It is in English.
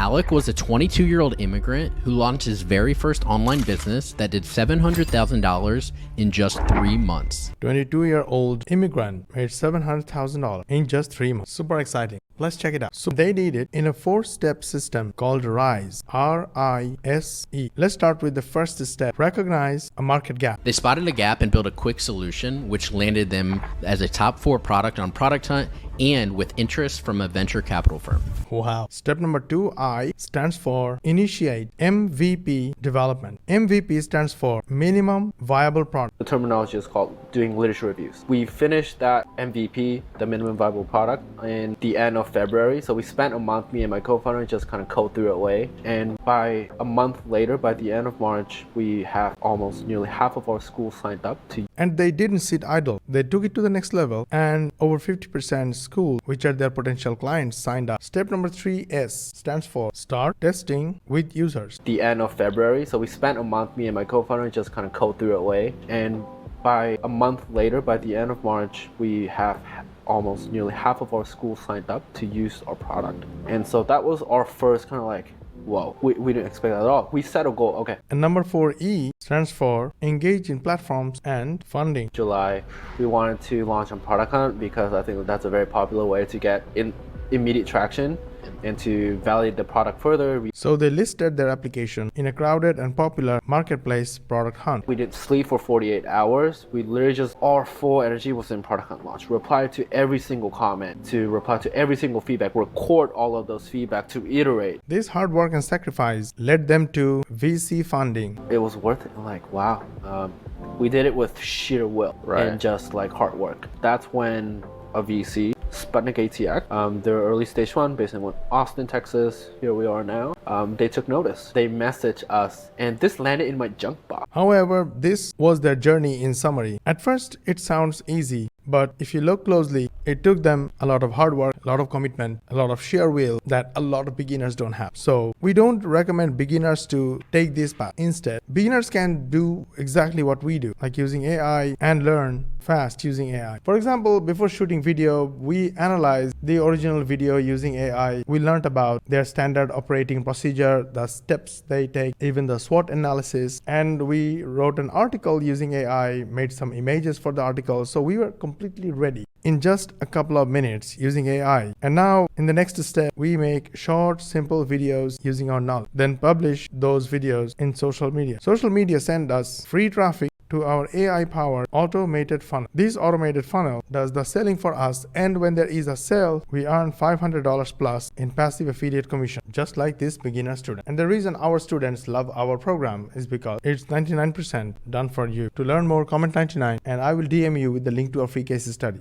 Alec was a 22-year-old immigrant who launched his very first online business that did $700,000 in just 3 months. 22-year-old immigrant made $700,000 in just 3 months. Super exciting. Let's check it out. So they did it in a 4-step system called RISE. R-I-S-E. Let's start with the first step. Recognize a market gap. They spotted a gap and built a quick solution, which landed them as a top 4 product on Product Hunt and with interest from a venture capital firm. Wow. Step number 2, I, stands for initiate MVP development. MVP stands for minimum viable product. The terminology is called doing literature reviews. We finished that MVP, the minimum viable product, in the end of February. So we spent a month, me and my co-founder, just kind of code through it away. And by a month later, by the end of March, we have almost nearly half of our schools signed up to. And they didn't sit idle. They took it to the next level, and over 50% schools, which are their potential clients, signed up. Step number 3, S, stands for start testing with users. The end of February. So we spent a month, me and my co-founder, just kind of code through it away. And by a month later, by the end of March, we have almost nearly half of our schools signed up to use our product. And so that was our first kind of like, whoa, we didn't expect that at all. We set a goal, okay. And number 4, E, stands for engage in platforms and funding. July, we wanted to launch on Product Hunt because I think that's a very popular way to get immediate traction and to validate the product further. So they listed their application in a crowded and popular marketplace Product Hunt. We didn't sleep for 48 hours. We literally just, our full energy was in Product Hunt launch. Reply to every single comment, to reply to every single feedback, record all of those feedback, to iterate. This hard work and sacrifice led them to VC funding. It was worth it. Like, wow. We did it with sheer will and just like hard work. That's when a VC, Sputnik ATX, their early stage fund based in Austin, Texas, here we are now, they took notice. They messaged us and this landed in my junk box. However, this was their journey in summary. At first, it sounds easy, but if you look closely, it took them a lot of hard work, a lot of commitment, a lot of sheer will that a lot of beginners don't have. So we don't recommend beginners to take this path. Instead, beginners can do exactly what we do, like using AI and learn fast using AI. For example, before shooting video, we analyzed the original video using AI. We learned about their standard operating procedure, the steps they take, even the SWOT analysis, and we wrote an article using AI, made some images for the article. So we were completely ready in just a couple of minutes using AI. And now in the next step, we make short, simple videos using our knowledge, then publish those videos in social media. Social media send us free traffic to our AI-powered automated funnel. This automated funnel does the selling for us, and when there is a sale, we earn $500 plus in passive affiliate commission, just like this beginner student. And the reason our students love our program is because it's 99% done for you. To learn more, comment 99, and I will DM you with the link to our free case study.